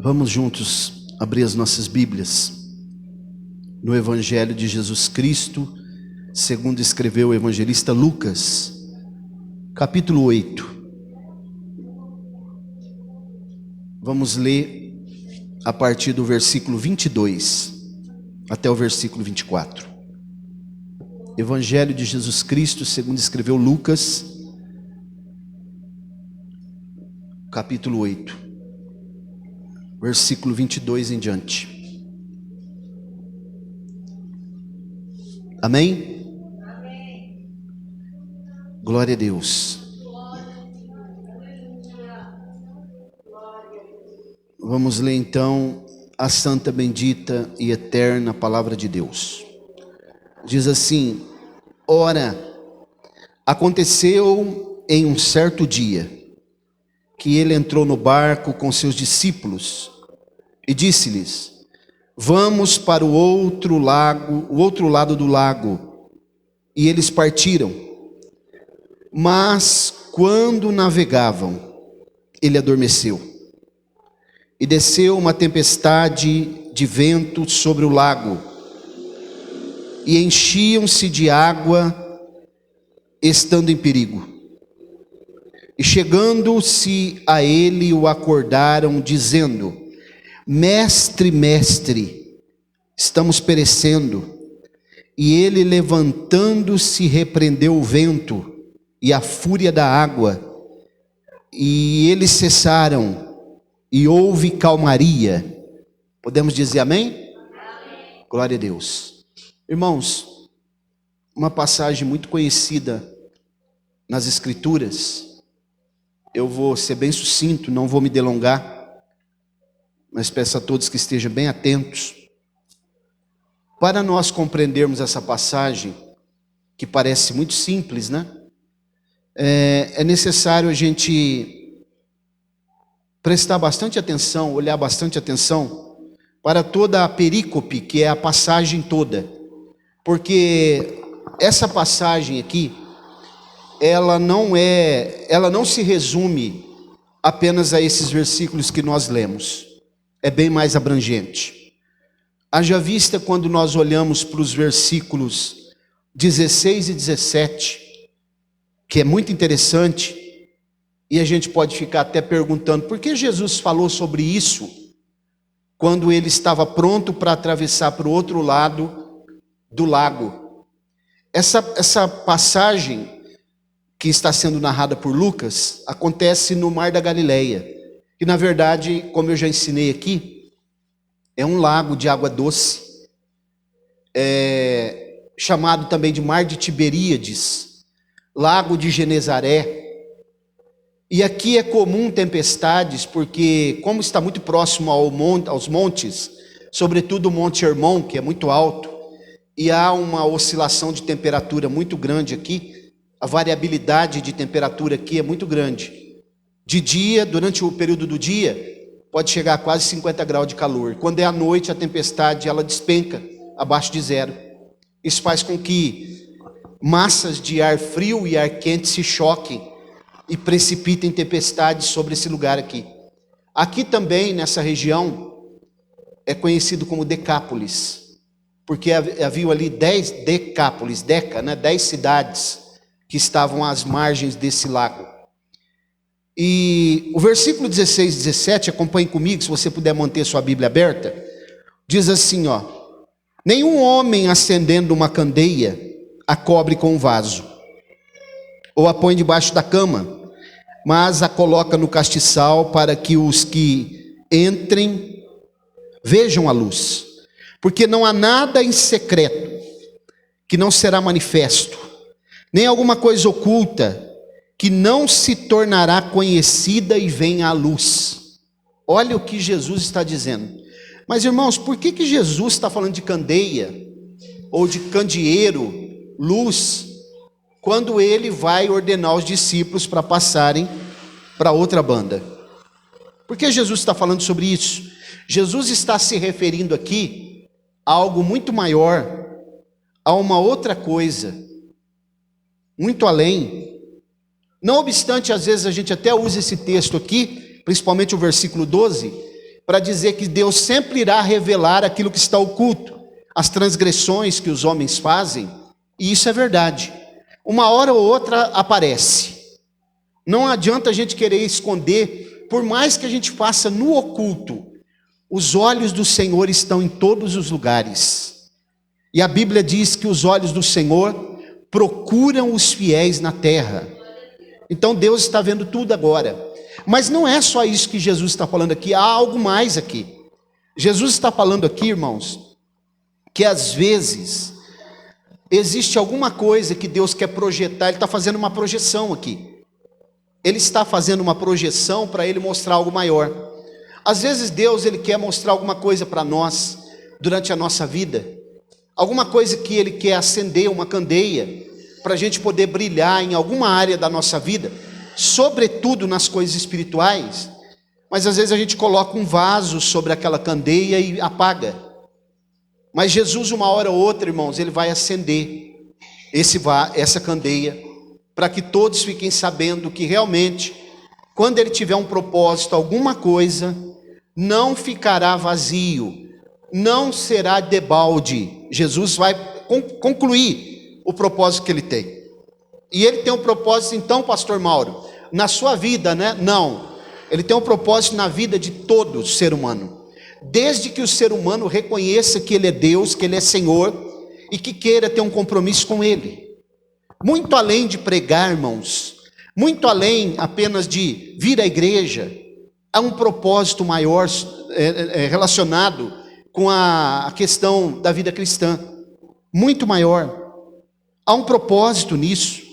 Vamos juntos abrir as nossas Bíblias no Evangelho de Jesus Cristo, segundo escreveu o evangelista Lucas, capítulo 8. Vamos ler a partir do versículo 22 até o versículo 24. Evangelho de Jesus Cristo, segundo escreveu Lucas, capítulo 8, versículo 22 em diante. Amém? Amém. Glória a Deus. Vamos ler então a santa, bendita e eterna palavra de Deus. Diz assim: ora, aconteceu em um certo dia que ele entrou no barco com seus discípulos e disse-lhes: vamos para o outro lado do lago. E eles partiram. Mas quando navegavam, ele adormeceu. E desceu uma tempestade de vento sobre o lago, e enchiam-se de água, estando em perigo. E chegando-se a ele, o acordaram, dizendo: Mestre, mestre, estamos perecendo. E ele, levantando-se, repreendeu o vento e a fúria da água, e eles cessaram, e houve calmaria. Podemos dizer amém? Amém. Glória a Deus. Irmãos, uma passagem muito conhecida nas Escrituras. Eu vou ser bem sucinto, não vou me delongar, mas peço a todos que estejam bem atentos. Para nós compreendermos essa passagem, que parece muito simples, né? É necessário a gente prestar bastante atenção, olhar bastante atenção para toda a perícope, que é a passagem toda. Porque essa passagem aqui, ela não se resume apenas a esses versículos que nós lemos. É bem mais abrangente. Haja vista quando nós olhamos para os versículos 16 e 17, que é muito interessante, e a gente pode ficar até perguntando, por que Jesus falou sobre isso, quando ele estava pronto para atravessar para o outro lado do lago? Essa passagem que está sendo narrada por Lucas, acontece no Mar da Galileia, que na verdade, como eu já ensinei aqui, é um lago de água doce, chamado também de Mar de Tiberíades, Lago de Genezaré. E aqui é comum tempestades, porque como está muito próximo aos montes, sobretudo o Monte Hermon, que é muito alto, e há uma oscilação de temperatura muito grande aqui, a variabilidade de temperatura aqui é muito grande. De dia, durante o período do dia, pode chegar a quase 50 graus de calor. Quando é à noite, a tempestade ela despenca abaixo de zero. Isso faz com que massas de ar frio e ar quente se choquem e precipitem tempestades sobre esse lugar aqui. Aqui também, nessa região, é conhecido como Decápolis, porque havia ali 10 Decápolis, 10 cidades que estavam às margens desse lago. E o versículo 16 e 17, acompanhe comigo, se você puder manter sua Bíblia aberta, diz assim, ó: nenhum homem acendendo uma candeia a cobre com um vaso, ou a põe debaixo da cama, mas a coloca no castiçal, para que os que entrem vejam a luz. Porque não há nada em secreto que não será manifesto, nem alguma coisa oculta que não se tornará conhecida e venha à luz. Olha o que Jesus está dizendo. Mas irmãos, por que Jesus está falando de candeia, ou de candeeiro, luz, quando ele vai ordenar os discípulos para passarem para outra banda? Por que Jesus está falando sobre isso? Jesus está se referindo aqui a algo muito maior, a uma outra coisa, muito além. Não obstante, às vezes a gente até usa esse texto aqui, principalmente o versículo 12, para dizer que Deus sempre irá revelar aquilo que está oculto, as transgressões que os homens fazem, e isso é verdade. Uma hora ou outra aparece. Não adianta a gente querer esconder, por mais que a gente faça no oculto, os olhos do Senhor estão em todos os lugares. E a Bíblia diz que os olhos do Senhor procuram os fiéis na terra. Então Deus está vendo tudo agora. Mas não é só isso que Jesus está falando aqui, há algo mais aqui. Jesus está falando aqui, irmãos, que às vezes existe alguma coisa que Deus quer projetar, Ele está fazendo uma projeção aqui. Ele está fazendo uma projeção para Ele mostrar algo maior. Às vezes Deus, Ele quer mostrar alguma coisa para nós, durante a nossa vida. Alguma coisa que Ele quer acender, uma candeia, para a gente poder brilhar em alguma área da nossa vida, sobretudo nas coisas espirituais. Mas às vezes a gente coloca um vaso sobre aquela candeia e apaga. Mas Jesus, uma hora ou outra, irmãos, Ele vai acender essa candeia, para que todos fiquem sabendo que realmente, quando Ele tiver um propósito, alguma coisa, não ficará vazio, não será debalde. Jesus vai concluir o propósito que Ele tem. E Ele tem um propósito, então, pastor Mauro, na sua vida, né? Não, Ele tem um propósito na vida de todo ser humano, desde que o ser humano reconheça que Ele é Deus, que Ele é Senhor, e que queira ter um compromisso com Ele. Muito além de pregar, irmãos, muito além apenas de vir à igreja, há um propósito maior relacionado com a questão da vida cristã, muito maior. Há um propósito nisso,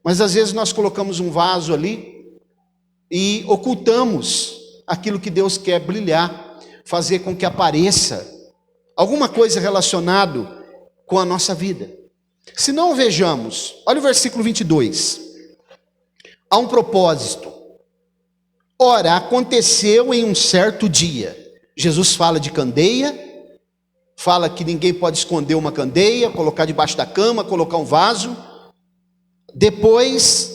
mas às vezes nós colocamos um vaso ali e ocultamos aquilo que Deus quer brilhar, fazer com que apareça alguma coisa relacionado com a nossa vida. Se não, vejamos, olha o versículo 22, há um propósito. Ora, aconteceu em um certo dia. Jesus fala de candeia, fala que ninguém pode esconder uma candeia, colocar debaixo da cama, colocar um vaso. Depois,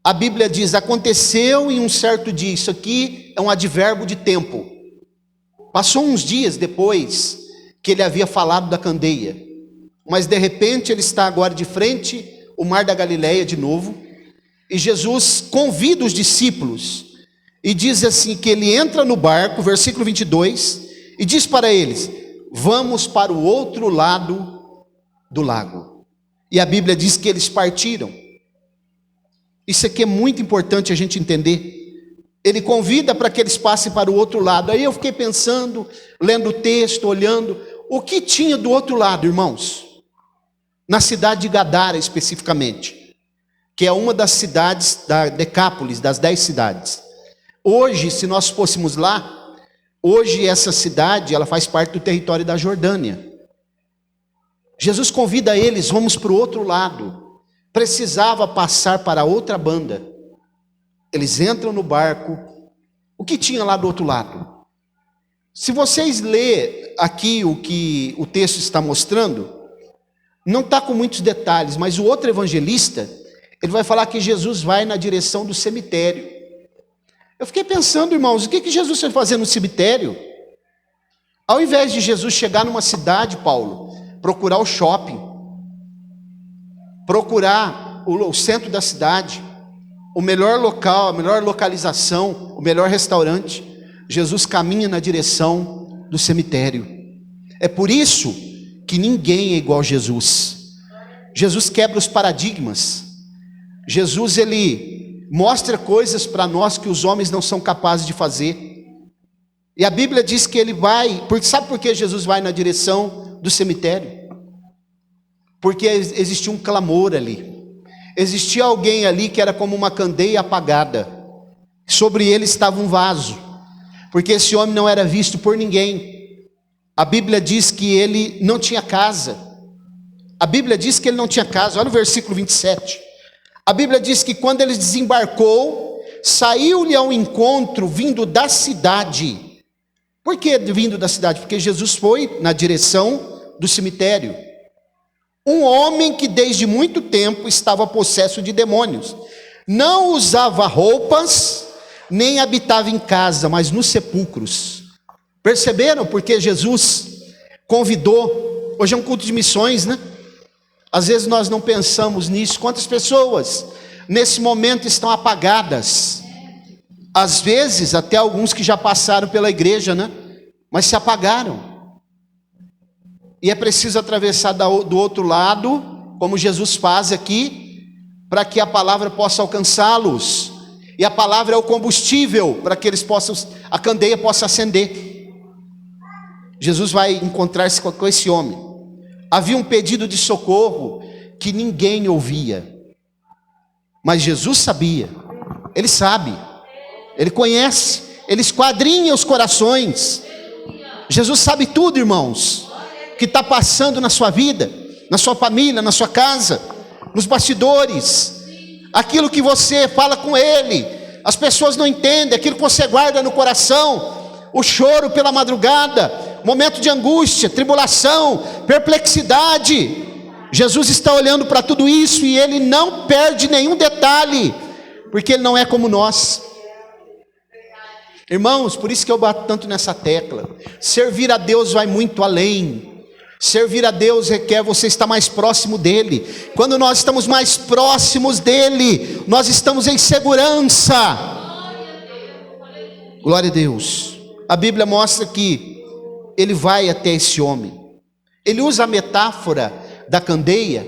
a Bíblia diz, aconteceu em um certo dia. Isso aqui é um advérbio de tempo. Passou uns dias depois que ele havia falado da candeia, mas de repente ele está agora de frente ao mar da Galileia de novo, e Jesus convida os discípulos, e diz assim, que ele entra no barco, versículo 22, e diz para eles, vamos para o outro lado do lago. E a Bíblia diz que eles partiram. Isso aqui é muito importante a gente entender. Ele convida para que eles passem para o outro lado. Aí eu fiquei pensando, lendo o texto, olhando, o que tinha do outro lado, irmãos? Na cidade de Gadara especificamente, que é uma das cidades da Decápolis, das 10 cidades. Hoje, se nós fôssemos lá, hoje essa cidade, ela faz parte do território da Jordânia. Jesus convida eles, vamos para o outro lado. Precisava passar para a outra banda. Eles entram no barco. O que tinha lá do outro lado? Se vocês lerem aqui o que o texto está mostrando, não está com muitos detalhes, mas o outro evangelista, ele vai falar que Jesus vai na direção do cemitério. Eu fiquei pensando, irmãos, o que Jesus foi fazer no cemitério? Ao invés de Jesus chegar numa cidade, Paulo, procurar o shopping, procurar o centro da cidade, o melhor local, a melhor localização, o melhor restaurante, Jesus caminha na direção do cemitério. É por isso que ninguém é igual a Jesus. Jesus quebra os paradigmas. Jesus, ele mostra coisas para nós que os homens não são capazes de fazer. E a Bíblia diz que ele vai, sabe por que Jesus vai na direção do cemitério? Porque existia um clamor ali. Existia alguém ali que era como uma candeia apagada. Sobre ele estava um vaso, porque esse homem não era visto por ninguém. A Bíblia diz que ele não tinha casa. A Bíblia diz que ele não tinha casa. Olha o versículo 27. A Bíblia diz que quando ele desembarcou, saiu-lhe ao encontro vindo da cidade. Por que vindo da cidade? Porque Jesus foi na direção do cemitério. Um homem que desde muito tempo estava possesso de demônios. Não usava roupas, nem habitava em casa, mas nos sepulcros. Perceberam porque Jesus convidou? Hoje é um culto de missões, né? Às vezes nós não pensamos nisso. Quantas pessoas nesse momento estão apagadas? Às vezes até alguns que já passaram pela igreja, né? Mas se apagaram. E é preciso atravessar do outro lado, como Jesus faz aqui, para que a palavra possa alcançá-los. E a palavra é o combustível para que eles possam, a candeia possa acender. Jesus vai encontrar-se com esse homem. Havia um pedido de socorro que ninguém ouvia. Mas Jesus sabia. Ele sabe. Ele conhece. Ele esquadrinha os corações. Jesus sabe tudo, irmãos, que está passando na sua vida, na sua família, na sua casa, nos bastidores. Aquilo que você fala com Ele, as pessoas não entendem. Aquilo que você guarda no coração, o choro pela madrugada, momento de angústia, tribulação, perplexidade. Jesus está olhando para tudo isso e Ele não perde nenhum detalhe, porque Ele não é como nós. Irmãos, por isso que eu bato tanto nessa tecla. Servir a Deus vai muito além. Servir a Deus requer você estar mais próximo dEle. Quando nós estamos mais próximos dEle, nós estamos em segurança. Glória a Deus. A Bíblia mostra que Ele vai até esse homem. Ele usa a metáfora da candeia,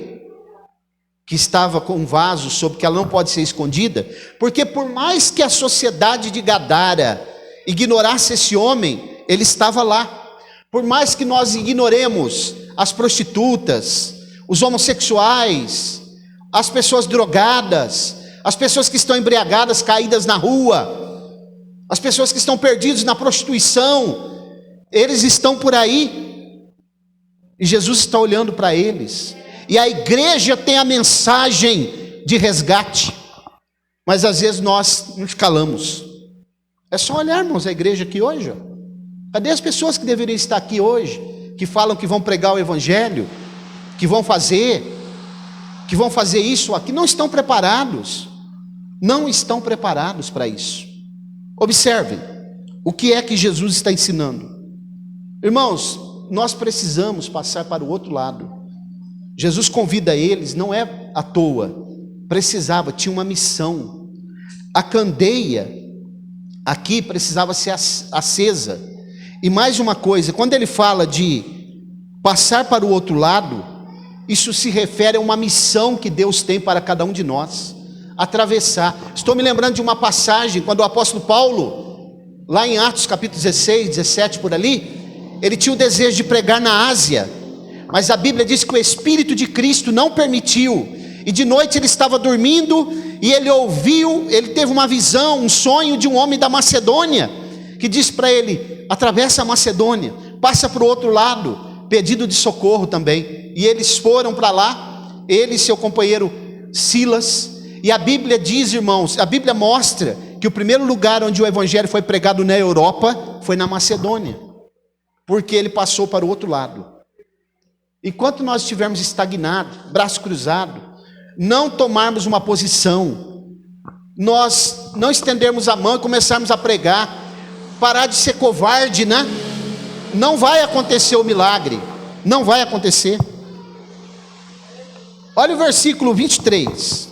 que estava com um vaso sobre que ela não pode ser escondida, porque por mais que a sociedade de Gadara ignorasse esse homem, ele estava lá. Por mais que nós ignoremos as prostitutas, os homossexuais, as pessoas drogadas, as pessoas que estão embriagadas, caídas na rua, as pessoas que estão perdidas na prostituição, eles estão por aí, e Jesus está olhando para eles, e a igreja tem a mensagem de resgate, mas às vezes nós nos calamos. É só olhar, irmãos, a igreja aqui hoje, ó. Cadê as pessoas que deveriam estar aqui hoje, que falam que vão pregar o evangelho, que vão fazer isso aqui? Não estão preparados, não estão preparados para isso. Observem, o que é que Jesus está ensinando? Irmãos, nós precisamos passar para o outro lado. Jesus convida eles, não é à toa, tinha uma missão. A candeia aqui precisava ser acesa. E mais uma coisa, quando ele fala de passar para o outro lado, isso se refere a uma missão que Deus tem para cada um de nós, atravessar. Estou me lembrando de uma passagem, quando o apóstolo Paulo, lá em Atos capítulo 16, 17 por ali, ele tinha o desejo de pregar na Ásia, mas a Bíblia diz que o Espírito de Cristo não permitiu, e de noite ele estava dormindo, e ele teve uma visão, um sonho de um homem da Macedônia, que disse para ele: atravessa a Macedônia, passa para o outro lado, pedido de socorro também. E eles foram para lá, ele e seu companheiro Silas, e a Bíblia diz, irmãos, a Bíblia mostra que o primeiro lugar onde o evangelho foi pregado na Europa foi na Macedônia, porque ele passou para o outro lado. Enquanto nós estivermos estagnados, braço cruzado, não tomarmos uma posição, nós não estendermos a mão e começarmos a pregar, parar de ser covarde, né? Não vai acontecer o milagre, não vai acontecer. Olha o versículo 23.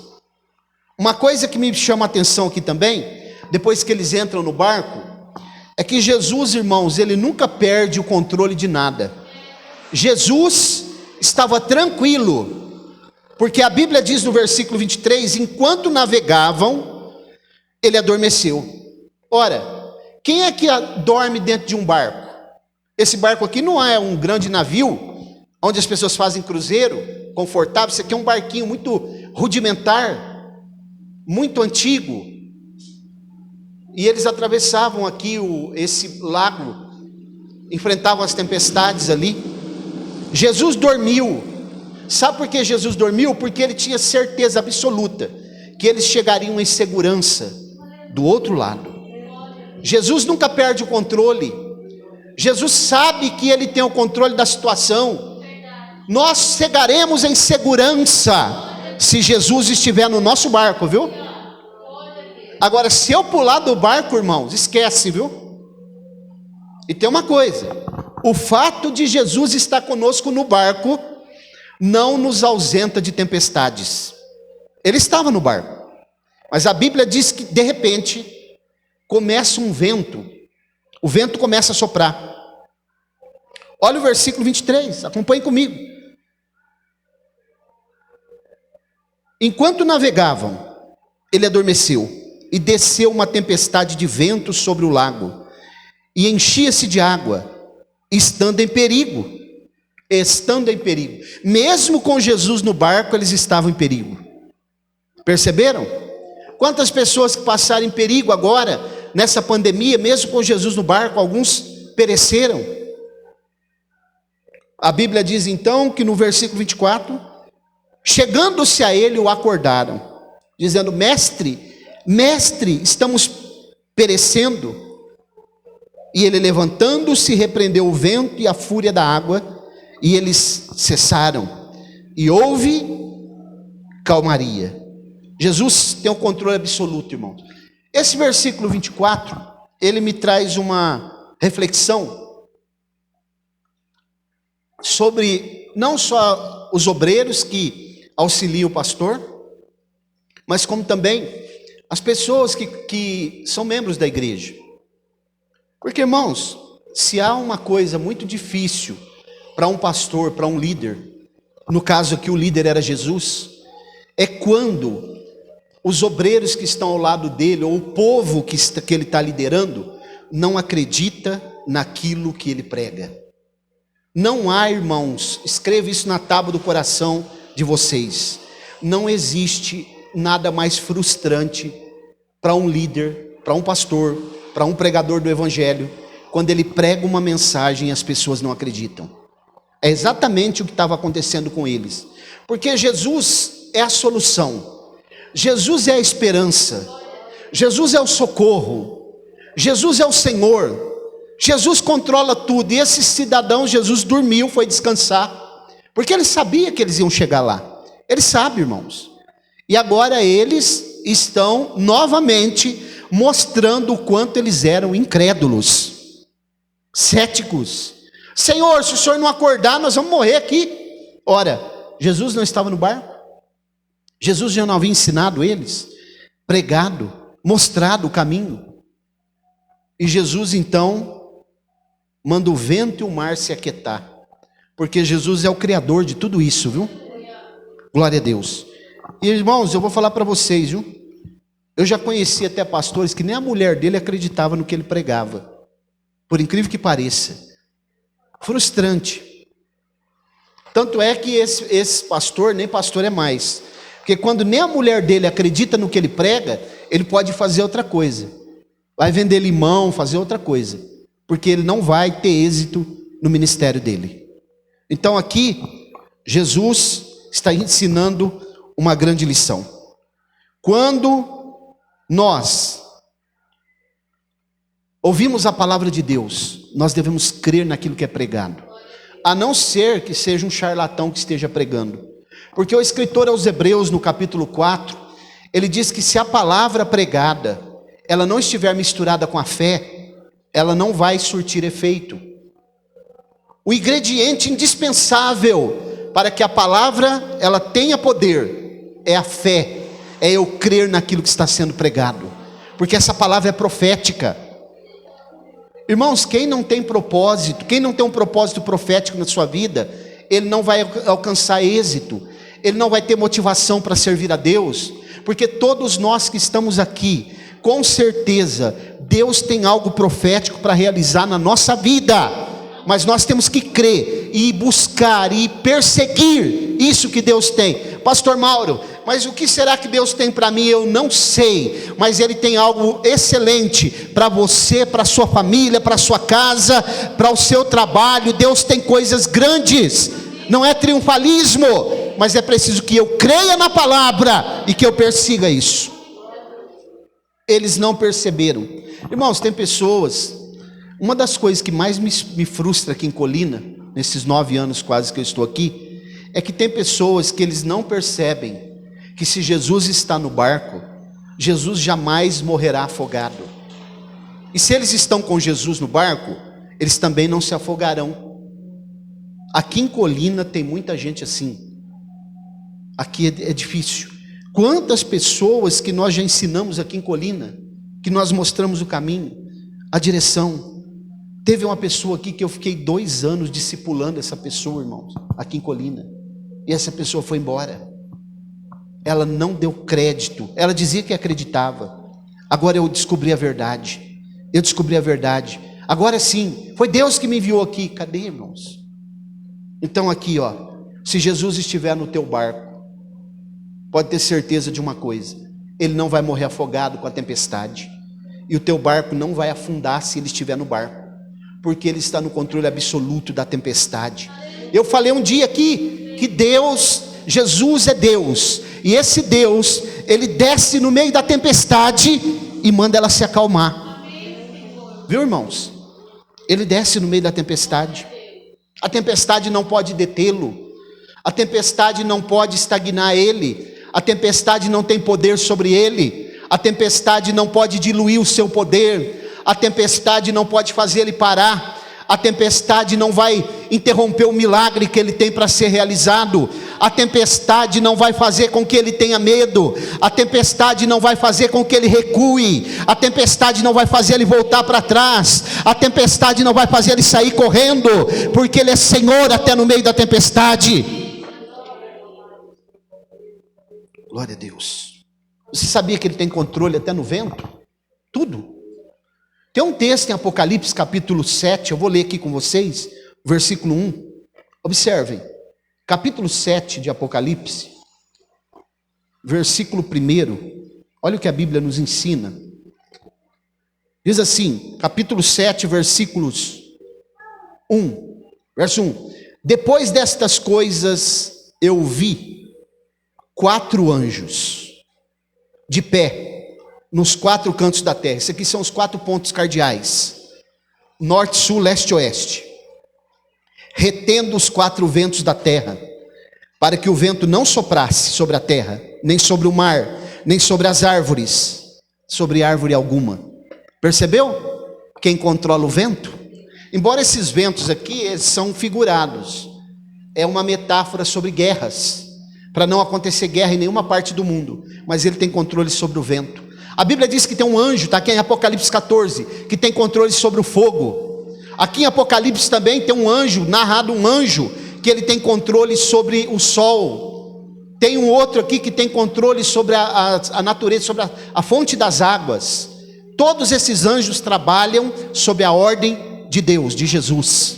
Uma coisa que me chama a atenção aqui também, depois que eles entram no barco, é que Jesus, irmãos, ele nunca perde o controle de nada. Jesus estava tranquilo, porque a Bíblia diz no versículo 23, enquanto navegavam, ele adormeceu. Ora, quem é que dorme dentro de um barco? Esse barco aqui não é um grande navio, onde as pessoas fazem cruzeiro, confortável. Isso aqui é um barquinho muito rudimentar, muito antigo. E eles atravessavam aqui esse lago, enfrentavam as tempestades ali. Jesus dormiu. Sabe por que Jesus dormiu? Porque ele tinha certeza absoluta que eles chegariam em segurança do outro lado. Jesus nunca perde o controle. Jesus sabe que ele tem o controle da situação. Nós chegaremos em segurança se Jesus estiver no nosso barco, viu? Agora, se eu pular do barco, irmãos, esquece, viu? E tem uma coisa: o fato de Jesus estar conosco no barco não nos ausenta de tempestades. Ele estava no barco, mas a Bíblia diz que de repente começa um vento, o vento começa a soprar. Olha o versículo 23, acompanhe comigo. Enquanto navegavam, ele adormeceu, e desceu uma tempestade de vento sobre o lago, e enchia-se de água, estando em perigo. Mesmo com Jesus no barco, eles estavam em perigo. Perceberam? Quantas pessoas que passaram em perigo agora, nessa pandemia, mesmo com Jesus no barco, alguns pereceram. A Bíblia diz então que no versículo 24, chegando-se a ele, o acordaram, dizendo: mestre, estamos perecendo. E ele, levantando-se, repreendeu o vento e a fúria da água, e eles cessaram, e houve calmaria. Jesus tem o controle absoluto, irmãos. Esse versículo 24, ele me traz uma reflexão sobre não só os obreiros que auxiliam o pastor, mas como também as pessoas que são membros da igreja. Porque, irmãos, se há uma coisa muito difícil para um pastor, para um líder, no caso aqui o líder era Jesus, é quando os obreiros que estão ao lado dele, ou o povo que ele está liderando, não acredita naquilo que ele prega. Não há, irmãos, escreva isso na tábua do coração de vocês, não existe nada mais frustrante para um líder, para um pastor, para um pregador do evangelho, quando ele prega uma mensagem e as pessoas não acreditam. É exatamente o que estava acontecendo com eles, porque Jesus é a solução, Jesus é a esperança, Jesus é o socorro, Jesus é o Senhor, Jesus controla tudo. E esse cidadão, Jesus dormiu, foi descansar, porque ele sabia que eles iam chegar lá. Ele sabe, irmãos. E agora eles estão novamente mostrando o quanto eles eram incrédulos, céticos. Senhor, se o Senhor não acordar, nós vamos morrer aqui. Ora, Jesus não estava no barco? Jesus já não havia ensinado eles, pregado, mostrado o caminho? E Jesus então manda o vento e o mar se aquietar, porque Jesus é o criador de tudo isso, viu? Glória a Deus. E irmãos, eu vou falar para vocês, viu? Eu já conheci até pastores que nem a mulher dele acreditava no que ele pregava, por incrível que pareça. Frustrante. Tanto é que esse pastor, nem pastor é mais, porque quando nem a mulher dele acredita no que ele prega, ele pode fazer outra coisa, vai vender limão, fazer outra coisa, porque ele não vai ter êxito no ministério dele. Então aqui, Jesus está ensinando uma grande lição. Quando nós ouvimos a palavra de Deus, nós devemos crer naquilo que é pregado, a não ser que seja um charlatão que esteja pregando. Porque o escritor aos Hebreus, no capítulo 4, ele diz que se a palavra pregada, ela não estiver misturada com a fé, ela não vai surtir efeito. O ingrediente indispensável para que a palavra ela tenha poder é a fé, é eu crer naquilo que está sendo pregado, porque essa palavra é profética. Irmãos, quem não tem propósito, quem não tem um propósito profético na sua vida, ele não vai alcançar êxito, ele não vai ter motivação para servir a Deus, porque todos nós que estamos aqui, com certeza, Deus tem algo profético para realizar na nossa vida, mas nós temos que crer, e buscar, e perseguir isso que Deus tem. Pastor Mauro, mas o que será que Deus tem para mim? Eu não sei, mas Ele tem algo excelente para você, para a sua família, para a sua casa, para o seu trabalho. Deus tem coisas grandes, não é triunfalismo, mas é preciso que eu creia na palavra e que eu persiga isso. Eles não perceberam. Irmãos, tem pessoas, uma das coisas que mais me frustra aqui em Colina, nesses 9 anos quase que eu estou aqui, é que tem pessoas que eles não percebem que se Jesus está no barco, Jesus jamais morrerá afogado. E se eles estão com Jesus no barco, eles também não se afogarão. Aqui em Colina tem muita gente assim. Aqui é difícil. Quantas pessoas que nós já ensinamos aqui em Colina, que nós mostramos o caminho, a direção. Teve uma pessoa aqui que eu fiquei 2 anos discipulando essa pessoa, irmãos, aqui em Colina. E essa pessoa foi embora. Ela não deu crédito. Ela dizia que acreditava. Agora eu descobri a verdade. Eu descobri a verdade. Agora sim, foi Deus que me enviou aqui. Cadê, irmãos? Então aqui, ó, se Jesus estiver no teu barco, pode ter certeza de uma coisa: ele não vai morrer afogado com a tempestade, e o teu barco não vai afundar se ele estiver no barco, porque ele está no controle absoluto da tempestade. Eu falei um dia aqui que Deus, Jesus é Deus, e esse Deus, ele desce no meio da tempestade e manda ela se acalmar. Viu, irmãos? Ele desce no meio da tempestade. A tempestade não pode detê-lo, a tempestade não pode estagnar ele, a tempestade não tem poder sobre ele, a tempestade não pode diluir o seu poder, a tempestade não pode fazer ele parar, a tempestade não vai interromper o milagre que ele tem para ser realizado, a tempestade não vai fazer com que ele tenha medo, a tempestade não vai fazer com que ele recue, a tempestade não vai fazer ele voltar para trás, a tempestade não vai fazer ele sair correndo, porque ele é Senhor até no meio da tempestade. Glória a Deus. Você sabia que ele tem controle até no vento? Tudo. Tem um texto em Apocalipse capítulo 7, eu vou ler aqui com vocês, versículo 1. Observem, capítulo 7 de Apocalipse, versículo 1. Olha o que a Bíblia nos ensina. Diz assim, capítulo 7, versículos 1. Verso 1. Depois destas coisas eu vi 4 anjos de pé nos 4 cantos da terra. Esses aqui são os 4 pontos cardeais: norte, sul, leste e oeste, retendo os 4 ventos da terra, para que o vento não soprasse sobre a terra, nem sobre o mar, nem sobre as árvores, sobre árvore alguma. Percebeu? Quem controla o vento? Embora esses ventos aqui, eles são figurados, é uma metáfora sobre guerras, para não acontecer guerra em nenhuma parte do mundo, mas ele tem controle sobre o vento. A Bíblia diz que tem um anjo, está aqui em Apocalipse 14, que tem controle sobre o fogo. Aqui em Apocalipse também tem um anjo, narrado um anjo, que ele tem controle sobre o sol. Tem um outro aqui que tem controle sobre a natureza, sobre a fonte das águas. Todos esses anjos trabalham sob a ordem de Deus, de Jesus.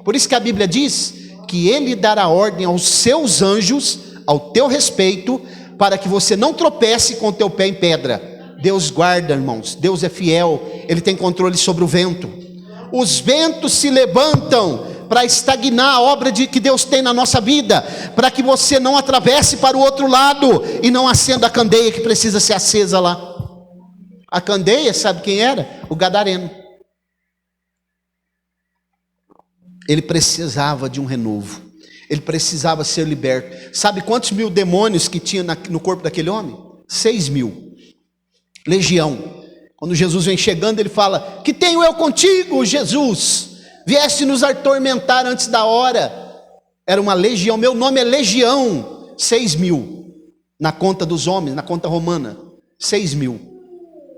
Por isso que a Bíblia diz que ele dará ordem aos seus anjos, ao teu respeito, para que você não tropece com o teu pé em pedra. Deus guarda, irmãos, Deus é fiel, ele tem controle sobre o vento. Os ventos se levantam para estagnar a obra que Deus tem na nossa vida, para que você não atravesse para o outro lado e não acenda a candeia que precisa ser acesa lá. A candeia, sabe quem era? O gadareno. Ele precisava de um renovo, ele precisava ser liberto. Sabe quantos mil demônios que tinha no corpo daquele homem? 6.000. Legião. Quando Jesus vem chegando, ele fala: que tenho eu contigo, Jesus? Vieste nos atormentar antes da hora. Era uma legião, meu nome é legião. 6.000 na conta dos homens, na conta romana. 6.000.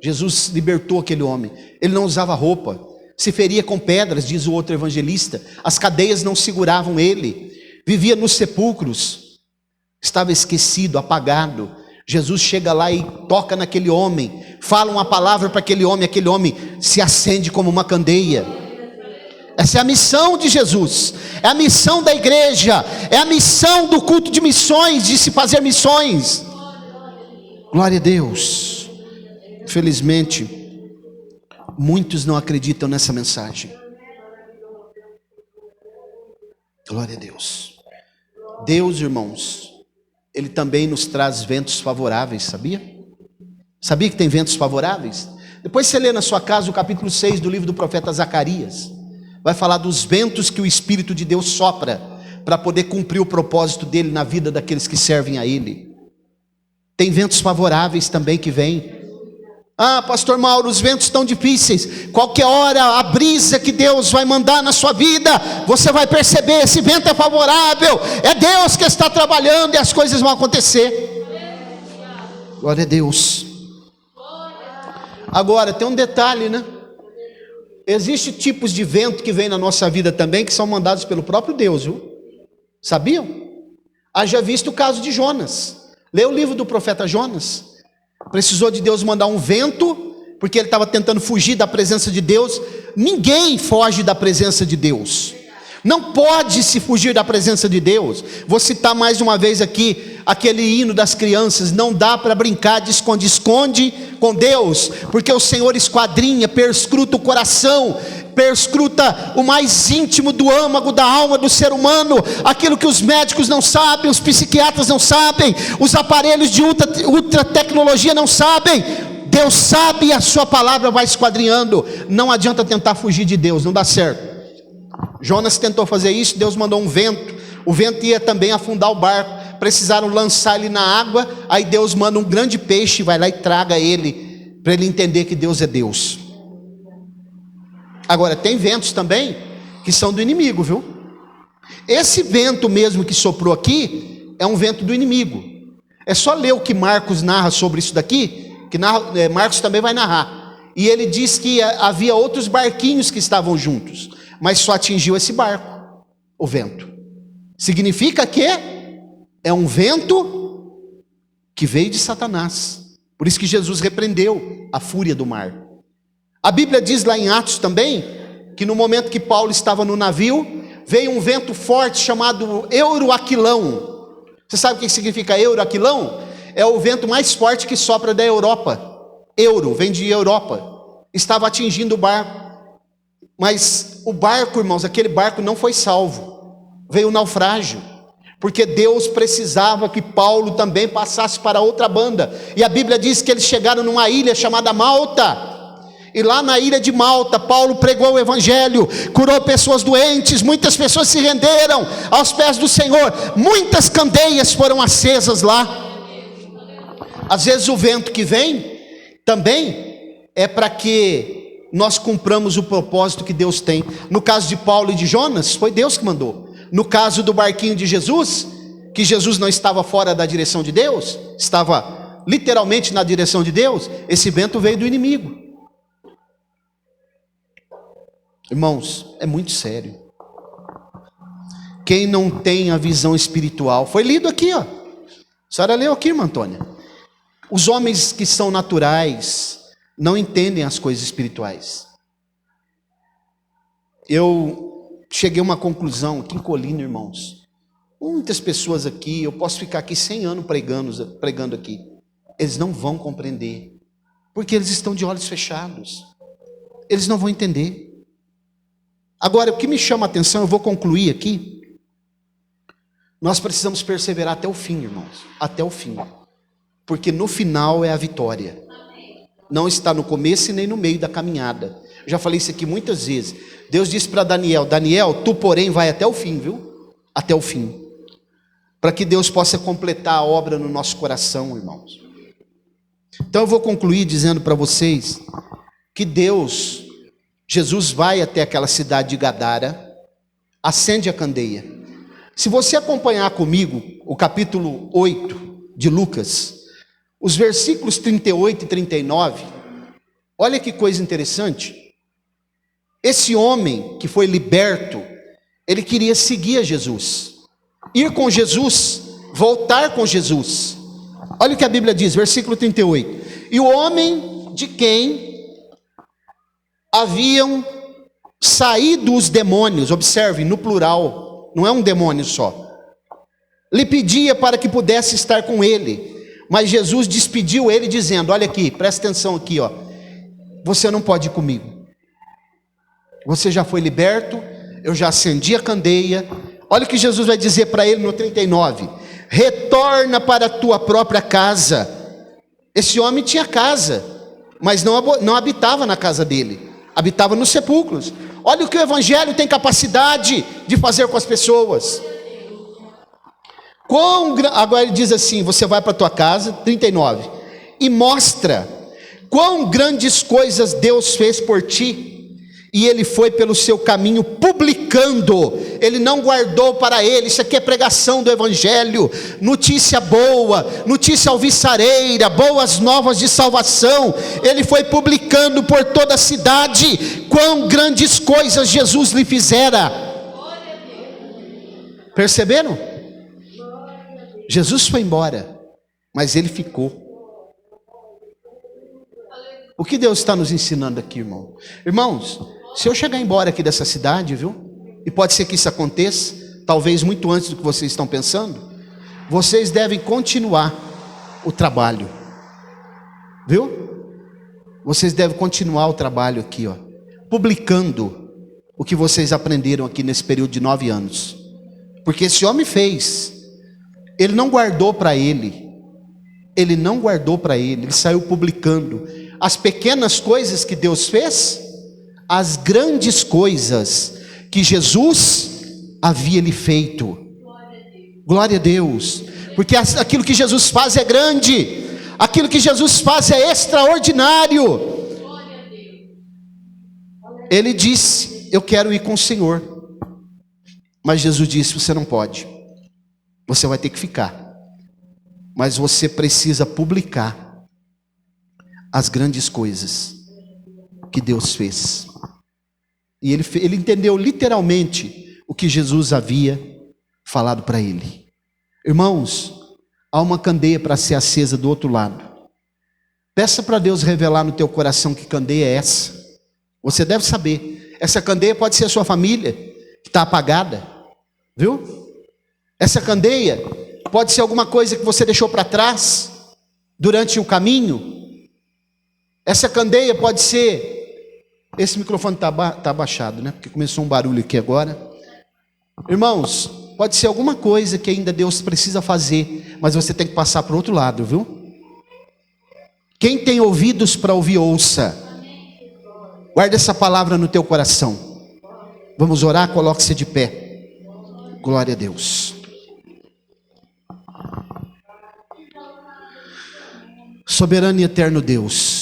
Jesus libertou aquele homem. Ele não usava roupa, se feria com pedras, diz o outro evangelista. As cadeias não seguravam ele, vivia nos sepulcros, estava esquecido, apagado. Jesus chega lá e toca naquele homem, fala uma palavra para aquele homem se acende como uma candeia. Essa é a missão de Jesus, é a missão da igreja, é a missão do culto de missões, de se fazer missões. Glória a Deus. Infelizmente, muitos não acreditam nessa mensagem. Glória a Deus. Deus, irmãos, ele também nos traz ventos favoráveis, sabia? Sabia que tem ventos favoráveis? Depois você lê na sua casa o capítulo 6 do livro do profeta Zacarias. Vai falar dos ventos que o Espírito de Deus sopra para poder cumprir o propósito dele na vida daqueles que servem a ele. Tem ventos favoráveis também que vêm. Ah, pastor Mauro, os ventos estão difíceis. Qualquer hora, a brisa que Deus vai mandar na sua vida, você vai perceber, esse vento é favorável, é Deus que está trabalhando e as coisas vão acontecer. Glória a Deus. Agora, tem um detalhe, né? Existem tipos de vento que vem na nossa vida também, que são mandados pelo próprio Deus, viu? Sabiam? Haja visto o caso de Jonas. Lê o livro do profeta Jonas. Precisou de Deus mandar um vento, porque ele estava tentando fugir da presença de Deus. Ninguém foge da presença de Deus. Não pode se fugir da presença de Deus. Vou citar mais uma vez aqui aquele hino das crianças: não dá para brincar de esconde-esconde com Deus, porque o Senhor esquadrinha, perscruta o coração, perscruta o mais íntimo do âmago da alma do ser humano, aquilo que os médicos não sabem, os psiquiatras não sabem, os aparelhos de ultra tecnologia não sabem. Deus sabe e a sua palavra vai esquadrinhando. Não adianta tentar fugir de Deus, não dá certo. Jonas tentou fazer isso, Deus mandou um vento, o vento ia também afundar o barco, precisaram lançar ele na água, aí Deus manda um grande peixe, vai lá e traga ele, para ele entender que Deus é Deus. Agora, tem ventos também, que são do inimigo, viu? Esse vento mesmo que soprou aqui, é um vento do inimigo. É só ler o que Marcos narra sobre isso daqui, que Marcos também vai narrar, e ele diz que havia outros barquinhos que estavam juntos, mas só atingiu esse barco, o vento. Significa que é um vento que veio de Satanás. Por isso que Jesus repreendeu a fúria do mar. A Bíblia diz lá em Atos também, que no momento que Paulo estava no navio, veio um vento forte chamado Euroaquilão. Você sabe o que significa Euroaquilão? É o vento mais forte que sopra da Europa. Euro, vem de Europa. Estava atingindo o barco. Mas o barco, irmãos, aquele barco não foi salvo, veio o naufrágio, porque Deus precisava que Paulo também passasse para outra banda, e a Bíblia diz que eles chegaram numa ilha chamada Malta, e lá na ilha de Malta, Paulo pregou o evangelho, curou pessoas doentes, muitas pessoas se renderam aos pés do Senhor, muitas candeias foram acesas lá. Às vezes o vento que vem, também é para que nós cumpramos o propósito que Deus tem. No caso de Paulo e de Jonas, foi Deus que mandou. No caso do barquinho de Jesus, que Jesus não estava fora da direção de Deus, estava literalmente na direção de Deus, esse vento veio do inimigo. Irmãos, é muito sério. Quem não tem a visão espiritual, foi lido aqui, ó. A senhora leu aqui, irmã Antônia. Os homens que são naturais não entendem as coisas espirituais. Eu cheguei a uma conclusão aqui em Colina, irmãos. Muitas pessoas aqui, eu posso ficar aqui 100 anos pregando aqui. Eles não vão compreender, porque eles estão de olhos fechados. Eles não vão entender. Agora, o que me chama a atenção, eu vou concluir aqui. Nós precisamos perseverar até o fim, irmãos. Até o fim. Porque no final é a vitória. Não está no começo e nem no meio da caminhada. Eu já falei isso aqui muitas vezes. Deus disse para Daniel: Daniel, tu porém vai até o fim, viu? Até o fim. Para que Deus possa completar a obra no nosso coração, irmãos. Então eu vou concluir dizendo para vocês que Jesus vai até aquela cidade de Gadara, acende a candeia. Se você acompanhar comigo o capítulo 8 de Lucas, os versículos 38 e 39, olha que coisa interessante. Esse homem que foi liberto, ele queria seguir a Jesus, ir com Jesus, voltar com Jesus. Olha o que a Bíblia diz, versículo 38. E o homem de quem haviam saído os demônios, observe, no plural, não é um demônio só, lhe pedia para que pudesse estar com ele. Mas Jesus despediu ele dizendo: olha aqui, presta atenção aqui, ó. Você não pode ir comigo. Você já foi liberto, eu já acendi a candeia. Olha o que Jesus vai dizer para ele no 39. Retorna para a tua própria casa. Esse homem tinha casa, mas não habitava na casa dele, habitava nos sepulcros. Olha o que o evangelho tem capacidade de fazer com as pessoas. Agora ele diz assim: você vai para a tua casa, 39, e mostra quão grandes coisas Deus fez por ti. E ele foi pelo seu caminho publicando, ele não guardou para ele. Isso aqui é pregação do evangelho, notícia boa, notícia alvissareira, boas novas de salvação. Ele foi publicando por toda a cidade quão grandes coisas Jesus lhe fizera. Perceberam? Jesus foi embora, mas ele ficou. O que Deus está nos ensinando aqui, irmão? Irmãos, se eu chegar embora aqui dessa cidade, viu? E pode ser que isso aconteça, talvez muito antes do que vocês estão pensando. Vocês devem continuar o trabalho, viu? Vocês devem continuar o trabalho aqui, ó, publicando o que vocês aprenderam aqui nesse período de 9 anos. Porque esse homem fez, ele não guardou para ele. Ele não guardou para ele, ele saiu publicando as pequenas coisas que Deus fez, as grandes coisas que Jesus havia lhe feito. Glória a Deus, porque aquilo que Jesus faz é grande, aquilo que Jesus faz é extraordinário. Ele disse: eu quero ir com o Senhor, mas Jesus disse: você não pode, você vai ter que ficar, mas você precisa publicar as grandes coisas que Deus fez. E ele entendeu literalmente o que Jesus havia falado para ele. Irmãos, há uma candeia para ser acesa do outro lado. Peça para Deus revelar no teu coração que candeia é essa. Você deve saber. Essa candeia pode ser a sua família, que está apagada, viu? Essa candeia pode ser alguma coisa que você deixou para trás durante o caminho. Essa candeia pode ser... Esse microfone está abaixado, né? Porque começou um barulho aqui agora. Irmãos, pode ser alguma coisa que ainda Deus precisa fazer, mas você tem que passar para o outro lado, viu? Quem tem ouvidos para ouvir, ouça. Guarda essa palavra no teu coração. Vamos orar, coloque-se de pé. Glória a Deus. Soberano e eterno Deus,